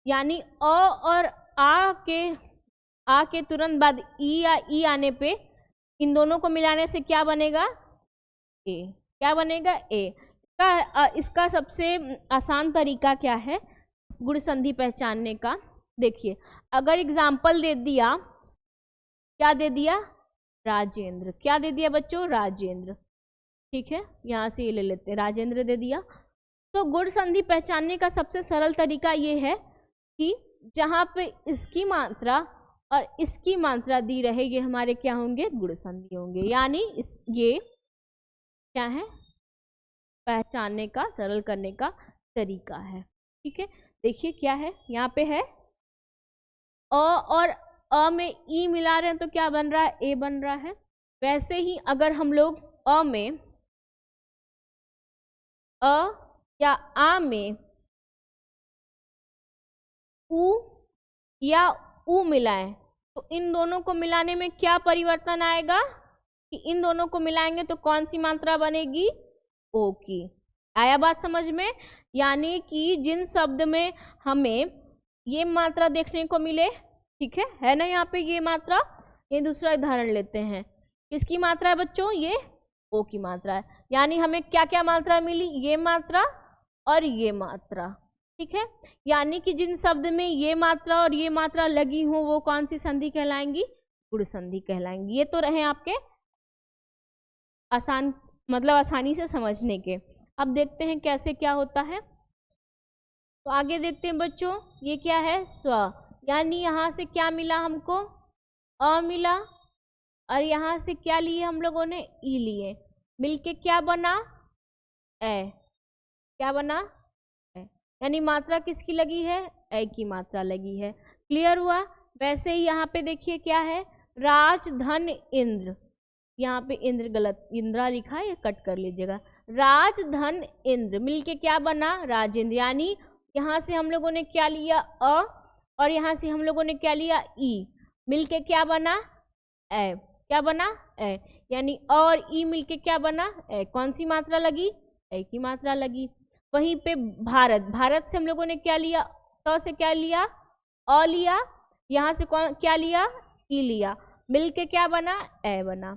यानी अ और आ के तुरंत बाद ई या ई आने पे इन दोनों को मिलाने से क्या बनेगा, ए। क्या बनेगा, ए। इसका सबसे आसान तरीका क्या है गुण संधि पहचानने का। देखिए अगर एग्जाम्पल दे दिया, क्या दे दिया, राजेंद्र। क्या दे दिया बच्चों, राजेंद्र। ठीक है। यहाँ से ये ले लेते हैं, राजेंद्र दे दिया। तो गुण संधि पहचानने का सबसे सरल तरीका ये है कि जहाँ पे इसकी मात्रा और इसकी मात्रा दी रहे, ये हमारे क्या होंगे, गुण संधि होंगे। यानी ये क्या है, पहचानने का, सरल करने का तरीका है। ठीक है। देखिए क्या है, यहाँ पे है अ और अ में ई मिला रहे हैं तो क्या बन रहा है, ए बन रहा है। वैसे ही अगर हम लोग अ में, अ या आ में ऊ या ऊ मिलाएं तो इन दोनों को मिलाने में क्या परिवर्तन आएगा कि इन दोनों को मिलाएंगे तो कौन सी मात्रा बनेगी, ओ की। आया बात समझ में? यानी कि जिन शब्द में हमें ये मात्रा देखने को मिले, ठीक है ना, यहाँ पे ये मात्रा, ये दूसरा उदाहरण लेते हैं, किसकी मात्रा है बच्चों, ये ओ की मात्रा है। यानी हमें क्या क्या मात्रा मिली, ये मात्रा और ये मात्रा, ठीक है। यानी कि जिन शब्द में ये मात्रा और ये मात्रा लगी हो वो कौन सी संधि कहलाएंगी, गुण संधि कहलाएंगी। ये तो रहे आपके आसान, मतलब आसानी से समझने के। अब देखते हैं कैसे क्या होता है। तो आगे देखते हैं बच्चों, ये क्या है, स्व, यानी यहाँ से क्या मिला हमको, अ मिला, और यहाँ से क्या लिए हम लोगों ने, ई लिए, मिलके क्या बना, ए, क्या बना, ए। यानी मात्रा किसकी लगी है, ए की मात्रा लगी है। क्लियर हुआ? वैसे ही यहाँ पे देखिए क्या है, राजधन इंद्र, यहाँ पे इंद्र गलत, इंद्रा लिखा है, ये कट कर लीजिएगा। राजधन इंद्र मिलके क्या बना, राजेंद्र। यानी यहाँ से हम लोगों ने क्या लिया, अ, और यहाँ से हम लोगों ने क्या लिया, ई, मिलके क्या बना, ए। क्या बना, ए। यानी अ और ई मिलके क्या बना, ए। कौन सी मात्रा लगी, ए की मात्रा लगी। वहीं पे भारत, भारत से हम लोगों ने क्या लिया, त से क्या लिया, अ लिया, यहाँ से कौन क्या लिया, ई लिया, मिलके क्या बना, ए बना।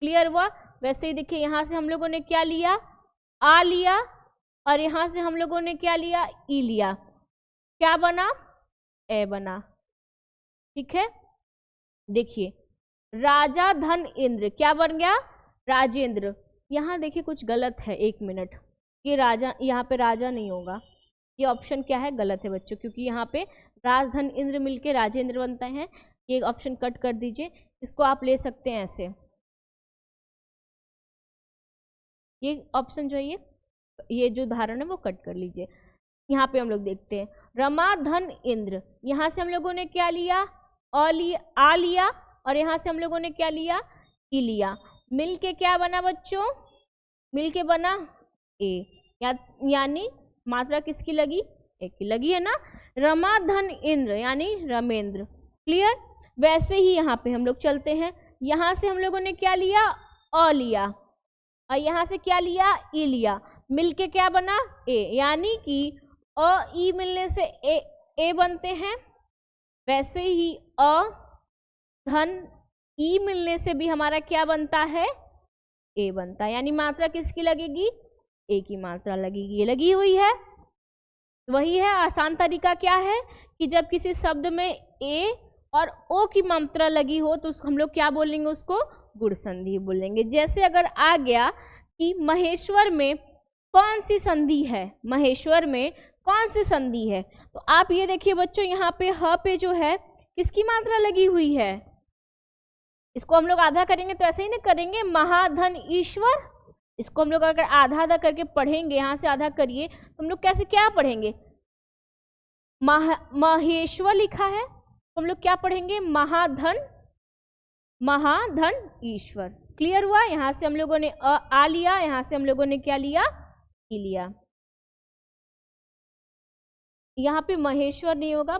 क्लियर हुआ? वैसे ही देखिए यहाँ से हम लोगों ने क्या लिया, आ लिया, और यहाँ से हम लोगों ने क्या लिया, ई लिया, क्या बना, ए बना। ठीक है, देखिए राजा धन इंद्र क्या बन गया, राजेंद्र। यहाँ देखिए कुछ गलत है, 1 मिनट, ये राजा, यहाँ पे राजा नहीं होगा, ये ऑप्शन क्या है, गलत है बच्चों, क्योंकि यहाँ पे राजधन इंद्र मिलके राजेंद्र बनता है। ये ऑप्शन कट कर दीजिए, इसको आप ले सकते हैं ऐसे, ये ऑप्शन जो है ये जो उदाहरण है वो कट कर लीजिए। यहाँ पे हम लोग देखते हैं रमा धन इंद्र, यहाँ से हम लोगों ने क्या लिया, आ लिया, और यहाँ से हम लोगों ने क्या लिया, ई लिया, मिल के क्या बना बच्चों, मिल के बना ए, यानी मात्रा किसकी लगी, एक की लगी है ना। रमा धन इंद्र यानी रमेंद्र। क्लियर? वैसे ही यहाँ पे हम लोग चलते हैं, यहाँ से हम लोगों ने क्या लिया, अ लिया, और यहाँ से क्या लिया, ई लिया, मिलके क्या बना, ए, यानी कि अ ई मिलने से ए बनते हैं। वैसे ही अ धन ई मिलने से भी हमारा क्या बनता है, ए बनता है। यानी मात्रा किसकी लगेगी, ए की मात्रा लगेगी, ये लगी हुई है। वही है आसान तरीका, क्या है कि जब किसी शब्द में ए और ओ की मात्रा लगी हो तो हम लोग क्या बोलेंगे, उसको गुण संधि बोलेंगे। जैसे अगर आ गया कि महेश्वर में कौन सी संधि है, महेश्वर में कौन सी संधि है, तो आप ये देखिए बच्चों, यहाँ पे ह पे जो है किसकी मात्रा लगी हुई है, इसको हम लोग आधा करेंगे तो ऐसे ही नहीं करेंगे, महाधन ईश्वर। इसको हम लोग अगर आधा आधा करके पढ़ेंगे, यहाँ से आधा करिए तो हम लोग कैसे क्या पढ़ेंगे, महेश्वर लिखा है तो हम लोग क्या पढ़ेंगे, महाधन, महाधन ईश्वर। क्लियर हुआ? यहाँ से हम लोगों ने आ लिया, यहाँ से हम लोगों ने क्या लिया, ई लिया। यहाँ पे महेश्वर नहीं होगा,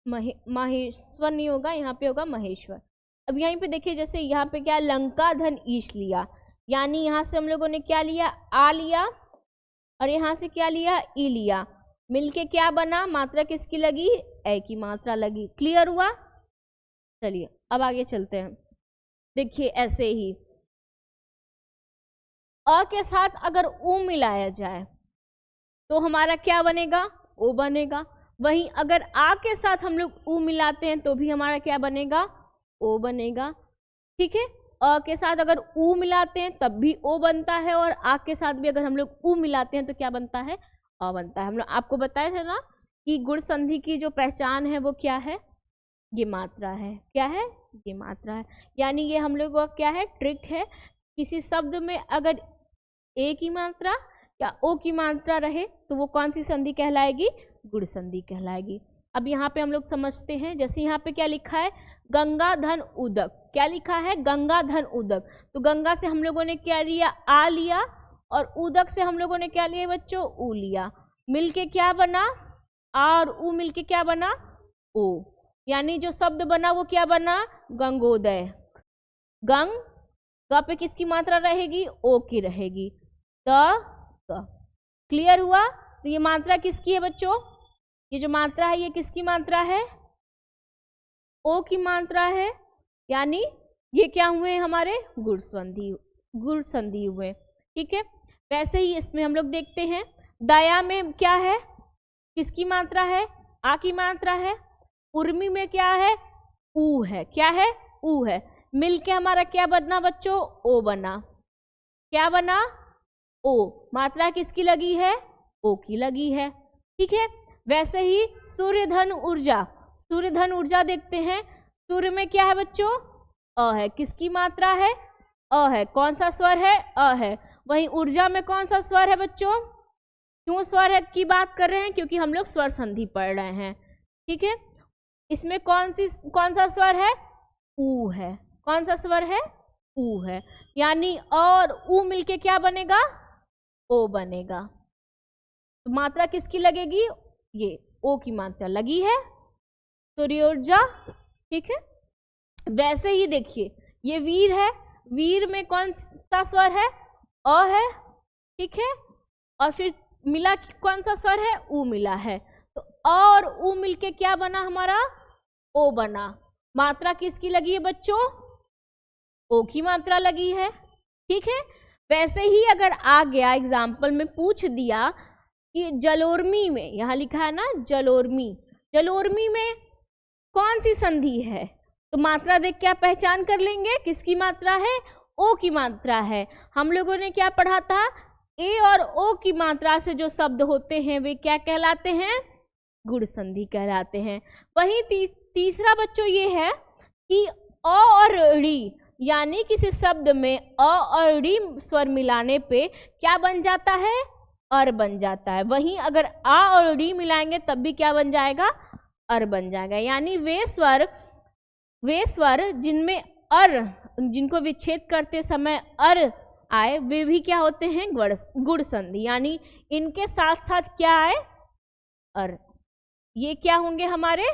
महेश्वर नहीं होगा, यहाँ पे होगा महेश्वर। अब यहीं पे देखिए, जैसे यहाँ पे क्या, लंका धन ईश लिया, यानी यहाँ से हम लोगों ने क्या लिया, आ लिया, और यहाँ से क्या लिया, ई लिया, मिलके क्या बना, मात्रा किसकी लगी, ए की मात्रा लगी। क्लियर हुआ? चलिए अब आगे चलते हैं। देखिए ऐसे ही अ के साथ अगर उ मिलाया जाए तो हमारा क्या बनेगा, ओ बनेगा। वहीं अगर आ के साथ हम लोग उ मिलाते हैं तो भी हमारा क्या बनेगा, ओ बनेगा। ठीक है, अ के साथ अगर उ मिलाते हैं तब भी ओ बनता है, और आ के साथ भी अगर हम लोग उ मिलाते हैं तो क्या बनता है, अ बनता है। हम लोग आपको बताया था ना कि गुण संधि की जो पहचान है वो क्या है, ये मात्रा है। क्या है, ये मात्रा है। यानी ये हम लोग का क्या है, ट्रिक है। किसी शब्द में अगर ए की मात्रा या ओ की मात्रा रहे तो वो कौन सी संधि कहलाएगी, गुण संधि कहलाएगी। अब यहाँ पे हम लोग समझते हैं, जैसे यहाँ पे क्या लिखा है, गंगा धन उदक, क्या लिखा है, गंगा धन उदक। तो गंगा से हम लोगों ने क्या लिया, आ लिया, और उदक से हम लोगों ने क्या लिया बच्चों, ऊ लिया, मिलके क्या बना, आ और ऊ मिलके क्या बना, ओ। यानी जो शब्द बना वो क्या बना, गंगोदय। गंग, ग पे किसकी मात्रा रहेगी, ओ की रहेगी। क, क्लियर हुआ। तो ये मात्रा किसकी है बच्चों, ये जो मात्रा है ये किसकी मात्रा है, ओ की मात्रा है। यानी ये क्या हुए हमारे, गुण संधि हुए। ठीक है, वैसे ही इसमें हम लोग देखते हैं दया में क्या है, किसकी मात्रा है, आ की मात्रा है। उर्मी में क्या है, ऊ है, क्या है, ऊ है। मिलके हमारा क्या बना बच्चों, ओ बना। क्या बना, ओ। मात्रा किसकी लगी है, ओ की लगी है। ठीक है, वैसे ही सूर्य धन ऊर्जा, सूर्य धन ऊर्जा देखते हैं। सूर्य में क्या है बच्चों, अ है, किसकी मात्रा है, अ है। कौन सा स्वर है, अ है। वहीं ऊर्जा में कौन सा स्वर है बच्चों, क्यों स्वर है की बात कर रहे हैं, क्योंकि हम लोग स्वर संधि पढ़ रहे हैं। ठीक है, इसमें कौन सा स्वर है, ऊ है। कौन सा स्वर है, ऊ है। यानी और ऊ मिलके क्या बनेगा, ओ बनेगा। तो मात्रा किसकी लगेगी, ये ओ की मात्रा लगी है, सूर्य ऊर्जा। ठीक है, वैसे ही देखिए ये वीर है, वीर में कौन सा स्वर है, अ है। ठीक है, और फिर मिला कौन सा स्वर है, ऊ मिला है। तो और ऊ मिलके क्या बना हमारा, ओ बना। मात्रा किसकी लगी है बच्चों, ओ की मात्रा लगी है। ठीक है, वैसे ही अगर आ गया एग्जाम्पल में पूछ दिया कि जलोर्मी में, यहाँ लिखा है ना जलोर्मी, जलोर्मी में कौन सी संधि है, तो मात्रा देख के आप पहचान कर लेंगे किसकी मात्रा है, ओ की मात्रा है। हम लोगों ने क्या पढ़ा था, ए और ओ की मात्रा से जो शब्द होते हैं वे क्या कहलाते हैं, गुण संधि कहलाते हैं। वहीं तीसरा बच्चों ये है कि अ और ड़ी, यानी किसी शब्द में अ और ड़ी स्वर मिलाने पे क्या बन जाता है, अर बन जाता है। वहीं अगर आ और ड़ी मिलाएंगे तब भी क्या बन जाएगा, अर बन जाएगा। यानी वे स्वर जिनमें अर, जिनको विच्छेद करते समय अर आए, वे भी क्या होते हैं, गुण संधि। यानी इनके साथ साथ क्या आए, अर, ये क्या होंगे हमारे,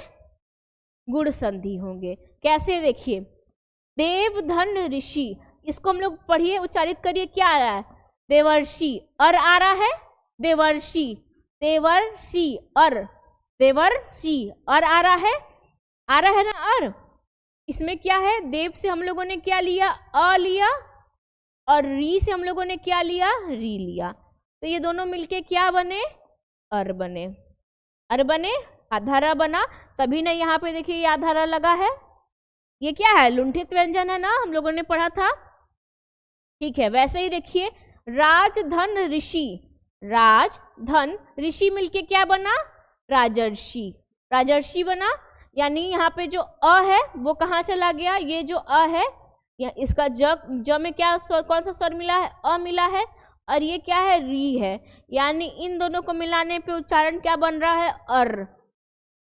गुण संधि होंगे। कैसे देखिए, देवधन ऋषि, इसको हम लोग पढ़िए, उच्चारित करिए, क्या आ रहा है, देवर्षि, अर आ रहा है, देवर्षि, देवर्षि, अर, देवर्षि, अर आ रहा है ना, अर। इसमें क्या है, देव से हम लोगों ने क्या लिया, अ लिया, और री से हम लोगों ने क्या लिया, री लिया। तो ये दोनों मिलके क्या बने, अर बने। अर बने, आधारा बना, तभी ना यहाँ पे देखिए ये आधारा लगा है। ये क्या है, लुंठित व्यंजन है ना, हम लोगों ने पढ़ा था। ठीक है, वैसे ही देखिए राजधन ऋषि, राज धन ऋषि मिलके क्या बना, राजर्षि, राजर्षि बना। यानी यहाँ पे जो अ है वो कहाँ चला गया, ये जो अ है या इसका ज में क्या स्वर, कौन सा स्वर मिला है, अ मिला है, और ये क्या है, री है। यानी इन दोनों को मिलाने पे उच्चारण क्या बन रहा है, अर,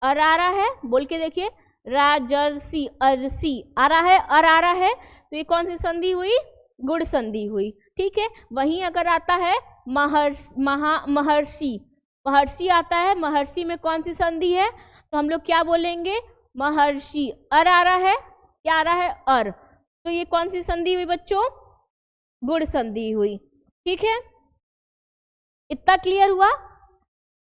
अर आ रहा है। बोल के देखिए, राजर्षि, अरसी आ रहा है, अर आ रहा है। तो ये कौन सी संधि हुई, गुण संधि हुई। ठीक है, वहीं अगर आता है महर्षि, महर्षि आता है, महर्षि में कौन सी संधि है, तो हम लोग क्या बोलेंगे, महर्षि, अर आ रहा है, क्या आ रहा है, अर। तो ये कौन सी संधि हुई बच्चों, गुण संधि हुई। ठीक है, इतना क्लियर हुआ।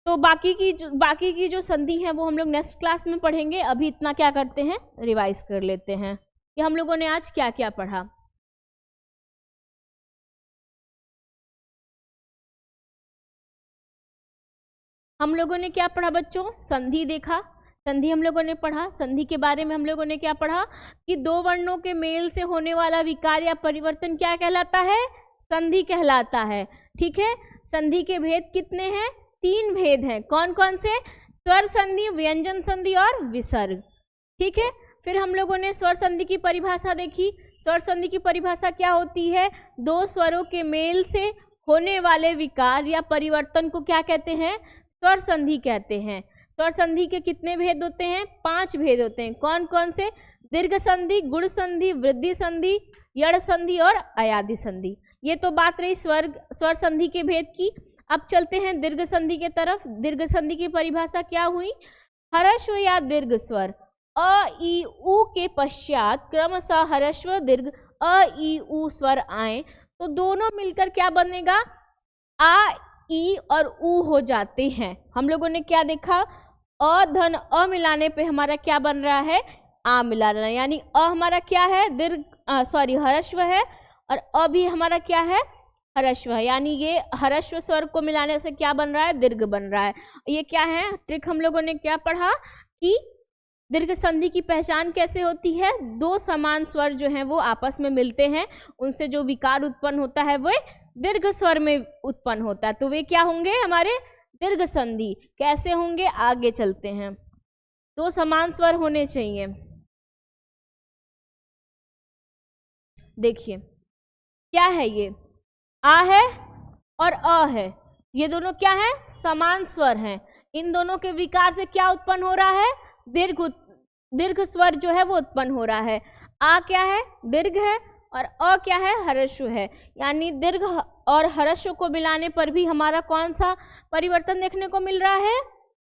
तो बाकी की जो संधि है वो हम लोग नेक्स्ट क्लास में पढ़ेंगे। अभी इतना क्या करते हैं, रिवाइज कर लेते हैं कि हम लोगों ने आज क्या क्या पढ़ा। हम लोगों ने क्या पढ़ा बच्चों, संधि देखा, संधि हम लोगों ने पढ़ा। संधि के बारे में हम लोगों ने क्या पढ़ा कि दो वर्णों के मेल से होने वाला विकार या परिवर्तन क्या कहलाता है, संधि कहलाता है। ठीक है, संधि के भेद कितने हैं, 3 भेद हैं। कौन कौन से, स्वर संधि, व्यंजन संधि और विसर्ग। ठीक है, फिर हम लोगों ने स्वर संधि की परिभाषा देखी। स्वर संधि की परिभाषा क्या होती है, दो स्वरों के मेल से होने वाले विकार या परिवर्तन को क्या कहते हैं, स्वर संधि कहते हैं। स्वर संधि के कितने भेद होते हैं, 5 भेद होते हैं। कौन कौन से, दीर्घ संधि, गुण संधि, वृद्धि संधि, यड़ संधि और अयादि संधि। ये तो बात रही स्वर संधि के भेद की। अब चलते हैं दीर्घ संधि के तरफ। दीर्घ संधि की परिभाषा क्या हुई, ह्रस्व या दीर्घ स्वर अ ई उ के पश्चात क्रमशः ह्रस्व दीर्घ अ ई उ स्वर आए तो दोनों मिलकर क्या बनेगा, आ ई और उ हो जाते हैं। हम लोगों ने क्या देखा, अ धन अ मिलाने पे हमारा क्या बन रहा है, आ मिला रहा है, यानी अ हमारा क्या है, दीर्घ ह्रस्व है और अ भी हमारा क्या है, ह्रस्व है, यानी ये ह्रस्व स्वर को मिलाने से क्या बन रहा है, दीर्घ बन रहा है। ये क्या है ट्रिक, हम लोगों ने क्या पढ़ा कि दीर्घ संधि की पहचान कैसे होती है, दो समान स्वर जो हैं वो आपस में मिलते हैं, उनसे जो विकार उत्पन्न होता है वो दीर्घ स्वर में उत्पन्न होता है, तो वे क्या होंगे, हमारे दीर्घ संधि। कैसे होंगे, आगे चलते हैं। दो समान स्वर होने चाहिए। देखिए क्या है, ये आ है और अ है, ये दोनों क्या है, समान स्वर हैं। इन दोनों के विकार से क्या उत्पन्न हो रहा है, दीर्घ स्वर जो है वो उत्पन्न हो रहा है। आ क्या है, दीर्घ है और अ क्या है, ह्रस्व है, यानी दीर्घ और ह्रस्व को मिलाने पर भी हमारा कौन सा परिवर्तन देखने को मिल रहा है,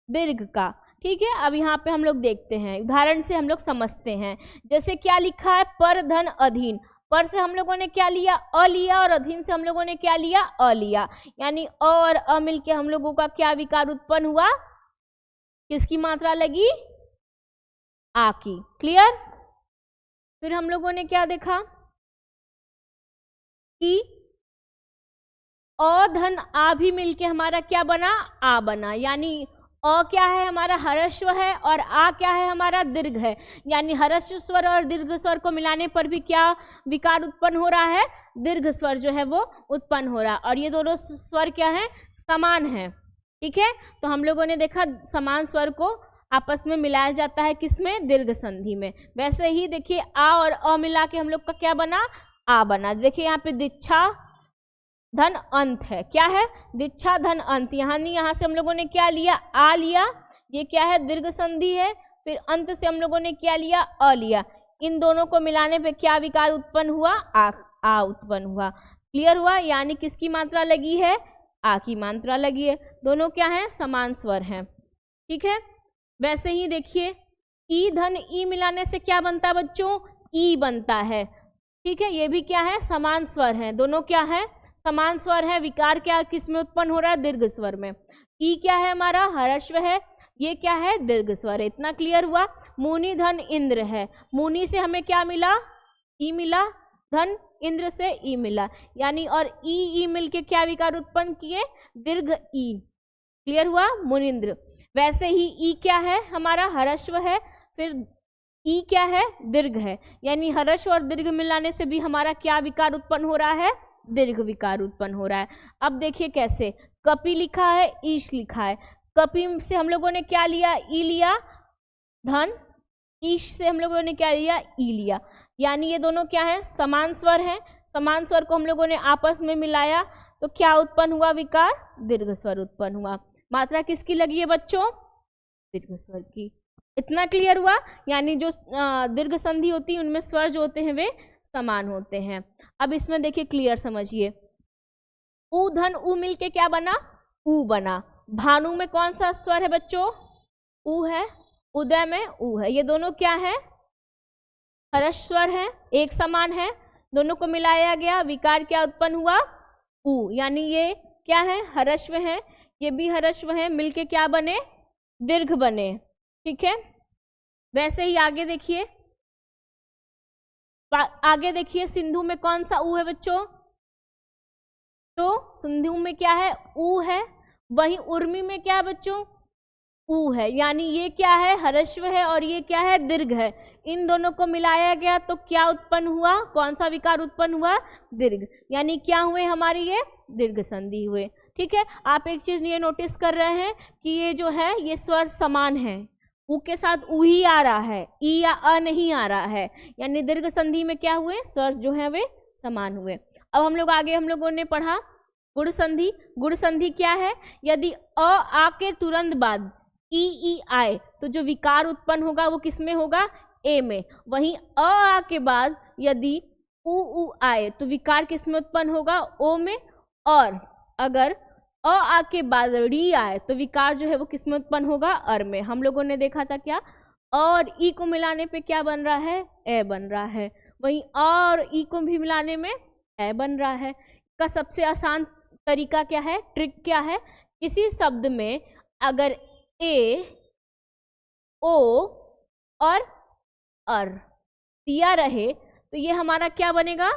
दीर्घ का। ठीक है, अब यहाँ पे हम लोग देखते हैं, उदाहरण से हम लोग समझते हैं। जैसे क्या लिखा है, पर धन अधीन, पर से हम लोगों ने क्या लिया, अ लिया, और अधीन से हम लोगों ने क्या लिया, अ लिया, यानी अ और अ मिलके हम लोगों का क्या विकार उत्पन्न हुआ, किसकी मात्रा लगी, आ की। क्लियर। फिर हम लोगों ने क्या देखा कि अ धन आ भी मिलके हमारा क्या बना, आ बना, यानी अ क्या है, हमारा ह्रस्व है और आ क्या है, हमारा दीर्घ है, यानी ह्रस्व स्वर और दीर्घ स्वर को मिलाने पर भी क्या विकार उत्पन्न हो रहा है, दीर्घ स्वर जो है वो उत्पन्न हो रहा है, और ये दोनों स्वर क्या है, समान है। ठीक है, तो हम लोगों ने देखा समान स्वर को आपस में मिलाया जाता है, किसमें, दीर्घ संधि में। वैसे ही देखिए आ और अ मिला के हम लोग का क्या बना, आ बना। देखिए यहाँ पे दीक्षा धन अंत है, क्या है, दीक्षा धन अंत, यहाँ से हम लोगों ने क्या लिया, आ लिया, ये क्या है, दीर्घ संधि है। फिर अंत से हम लोगों ने क्या लिया, अ लिया, इन दोनों को मिलाने पे क्या विकार उत्पन्न हुआ, आ उत्पन्न हुआ। क्लियर हुआ, यानी किसकी मात्रा लगी है, आ की मात्रा लगी है, दोनों क्या है, समान स्वर हैं। ठीक है, वैसे ही देखिए ई धन ई मिलाने से क्या बनता है बच्चों, ई बनता है। ठीक है, ये भी क्या है, समान स्वर है, दोनों क्या है, समान स्वर है। विकार क्या किस में उत्पन्न हो रहा है, दीर्घ स्वर में। ई क्या है, हमारा ह्रस्व है, ये क्या है, दीर्घ स्वर है। इतना क्लियर हुआ। मुनि धन इंद्र है, मुनि से हमें क्या मिला, ई मिला, धन इंद्र से ई मिला, यानी और ई मिल के क्या विकार उत्पन्न किए, दीर्घ ई। क्लियर हुआ, मुनिंद्र। वैसे ही ई क्या है, हमारा ह्रस्व है, फिर ई क्या है, दीर्घ है, यानी ह्रस्व और दीर्घ मिलाने से भी हमारा क्या विकार उत्पन्न हो रहा है, दीर्घ विकार उत्पन्न हो रहा है। अब देखिए कैसे, कपि लिखा है, ईश लिखा है, कपि से हम लोगों ने क्या लिया, ई लिया धन, ईश से हम लोगों ने क्या लिया, ई लिया, यानी ये दोनों क्या है, समान स्वर हैं। समान स्वर को हम लोगों ने आपस में मिलाया तो क्या उत्पन्न हुआ, विकार, दीर्घ स्वर उत्पन्न हुआ। मात्रा किसकी लगी है बच्चों, दीर्घ स्वर की। इतना क्लियर हुआ, यानी जो दीर्घ संधि होती है उनमें स्वर जो होते हैं वे समान होते हैं। अब इसमें देखिए क्लियर समझिए, उ धन उ मिलके क्या बना, उ बना। भानु में कौन सा स्वर है बच्चों, उ है, उदय में उ है, ये दोनों क्या है, ह्रस्व स्वर है, एक समान है, दोनों को मिलाया गया, विकार क्या उत्पन्न हुआ, उ, यानी ये क्या है, ह्रस्व है, ये भी ह्रस्व है, मिलके क्या बने, दीर्घ बने। ठीक है, वैसे ही आगे देखिए, आगे देखिए सिंधु में कौन सा उ है बच्चों, तो सिंधु में क्या है, उ है। वहीं उर्मी में क्या है बच्चों, उ है, यानी ये क्या है, ह्रस्व है और ये क्या है, दीर्घ है। इन दोनों को मिलाया गया तो क्या उत्पन्न हुआ, कौन सा विकार उत्पन्न हुआ, दीर्घ, यानी क्या हुए, हमारी ये दीर्घ संधि हुए। ठीक है, आप एक चीज ये नोटिस कर रहे हैं कि ये जो है ये स्वर समान है, उ के साथ उ ही आ रहा है, ई या अ नहीं आ रहा है, यानी दीर्घ संधि में क्या हुए, स्वर जो है वे समान हुए। अब हम लोग आगे हम लोगों ने पढ़ा गुण संधि। गुण संधि क्या है, यदि अ आ के तुरंत बाद ई आए तो जो विकार उत्पन्न होगा वो किस में होगा, ए में। वहीं अ आ के बाद यदि उ आए तो विकार किस में उत्पन्न होगा, ओ में। और अगर अ आ के बाद री आए तो विकार जो है वो किस में उत्पन्न होगा, अर में। हम लोगों ने देखा था क्या, और ई को मिलाने पे क्या बन रहा है, ए बन रहा है। वहीं और ई को भी मिलाने में ए बन रहा है। का सबसे आसान तरीका क्या है, ट्रिक क्या है, किसी शब्द में अगर ए, ओ और अर दिया रहे तो ये हमारा क्या बनेगा,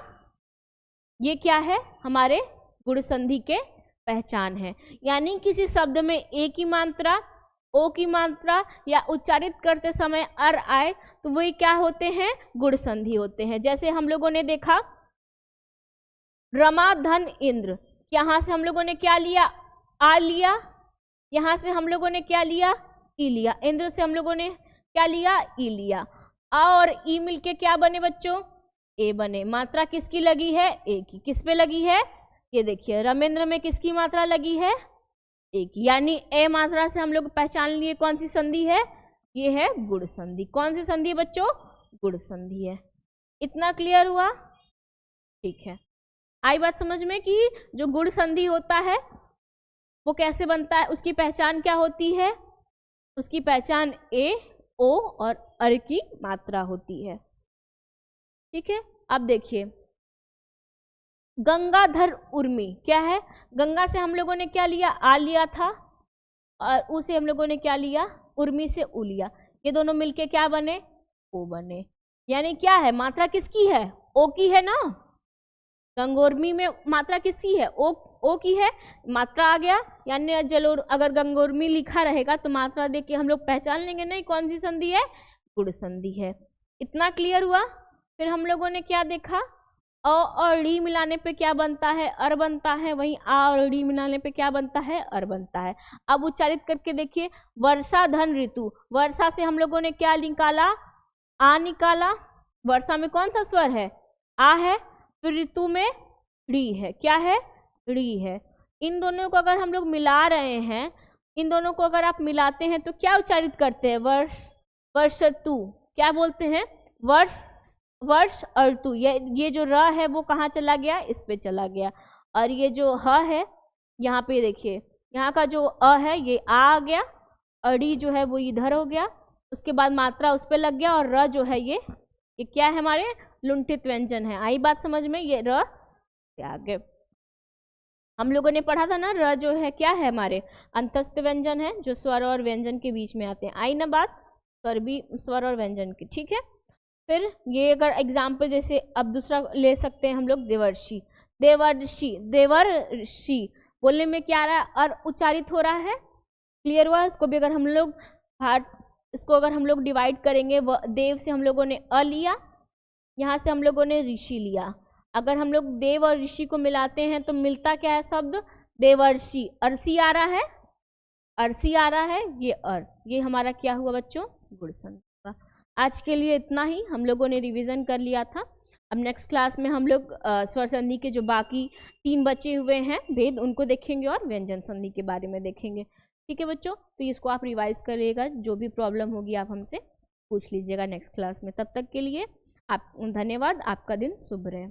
ये क्या है, हमारे गुण संधि के पहचान है। यानी किसी शब्द में ए की मात्रा, ओ की मात्रा या उच्चारित करते समय अर आए तो वही क्या होते हैं, गुण संधि होते हैं। जैसे हम लोगों ने देखा रमा धन इंद्र, यहाँ से हम लोगों ने क्या लिया, आ लिया, यहाँ से हम लोगों ने क्या लिया, ई लिया, इंद्र से हम लोगों ने क्या लिया, ई लिया। आ और ई मिलके क्या बने बच्चों, ए बने। मात्रा किसकी लगी है, ए की। किस पे लगी है, ये देखिए रमेंद्र में किसकी मात्रा लगी है, ए की। यानी ए मात्रा से हम लोग पहचान लिए कौन सी संधि है, ये है गुण संधि। कौन सी संधि बच्चों, गुण संधि है। इतना क्लियर हुआ, ठीक है। आई बात समझ में कि जो गुण संधि होता है वो कैसे बनता है, उसकी पहचान क्या होती है, उसकी पहचान ए, ओ और अर की मात्रा होती है। ठीक है। अब देखिए गंगाधर उर्मी क्या है, गंगा से हम लोगों ने क्या लिया, आ लिया था, और उसे हम लोगों ने क्या लिया, उर्मी से उ लिया। ये दोनों मिलके क्या बने, ओ बने। यानी क्या है, मात्रा किसकी है, ओ की है ना। गंगोर्मी में मात्रा किसकी है, ओ की है, मात्रा आ गया। यानी चलो अगर गंगोर्मी लिखा रहेगा तो मात्रा देख के हम लोग पहचान लेंगे नहीं कौन सी संधि है, गुण संधि है। इतना क्लियर हुआ। फिर हम लोगों ने क्या देखा, अ और ड़ी मिलाने पे क्या बनता है, अर बनता है। वहीं आ और ड़ी मिलाने पे क्या बनता है, अर बनता है। अब उच्चारित करके देखिए, वर्षा धन ऋतु, वर्षा से हम लोगों ने क्या निकाला, आ निकाला। वर्षा में कौन सा स्वर है, आ है। फिर ऋतु में री है, क्या है, री है। इन दोनों को अगर हम लोग मिला रहे हैं, इन दोनों को अगर आप मिलाते हैं तो क्या उच्चारित करते हैं, वर्ष, वर्ष टू, क्या बोलते हैं, वर्ष, वर्ष और टू। ये जो र है वो कहाँ चला गया, इस पे चला गया। और ये जो ह है यहाँ पे देखिए, यहाँ का जो अ है ये आ गया, और डी जो है वो इधर हो गया। उसके बाद मात्रा उस पे लग गया, और र जो है ये क्या है, हमारे लुंठित व्यंजन है। आई बात समझ में, ये र आगे हम लोगों ने पढ़ा था ना, र जो है क्या है, हमारे अंतस्थ व्यंजन है जो स्वर और व्यंजन के बीच में आते हैं। आई ना बात, स्वर और व्यंजन की, ठीक है। फिर ये अगर एग्जाम्पल जैसे अब दूसरा ले सकते हैं हम लोग, देवर्षि, देवर्षि, देवर्षि बोलने में क्या आ रहा है, और उच्चारित हो रहा है। क्लियर हुआ। इसको भी अगर हम लोग इसको अगर हम लोग डिवाइड करेंगे, देव से हम लोगों ने अ लिया, यहाँ से हम लोगों ने ऋषि लिया। अगर हम लोग देव और ऋषि को मिलाते हैं तो मिलता क्या है शब्द, देवर्षि। अर्षि आ रहा है, अर्षि आ रहा है, ये अर, ये हमारा क्या हुआ बच्चों, गुण संधि का। आज के लिए इतना ही, हम लोगों ने रिवीजन कर लिया था। अब नेक्स्ट क्लास में हम लोग स्वर संधि के जो बाकी 3 बचे हुए हैं भेद, उनको देखेंगे और व्यंजन संधि के बारे में देखेंगे। ठीक है बच्चों, तो इसको आप रिवाइज करिएगा, जो भी प्रॉब्लम होगी आप हमसे पूछ लीजिएगा नेक्स्ट क्लास में। तब तक के लिए आप धन्यवाद, आपका दिन शुभ रहे।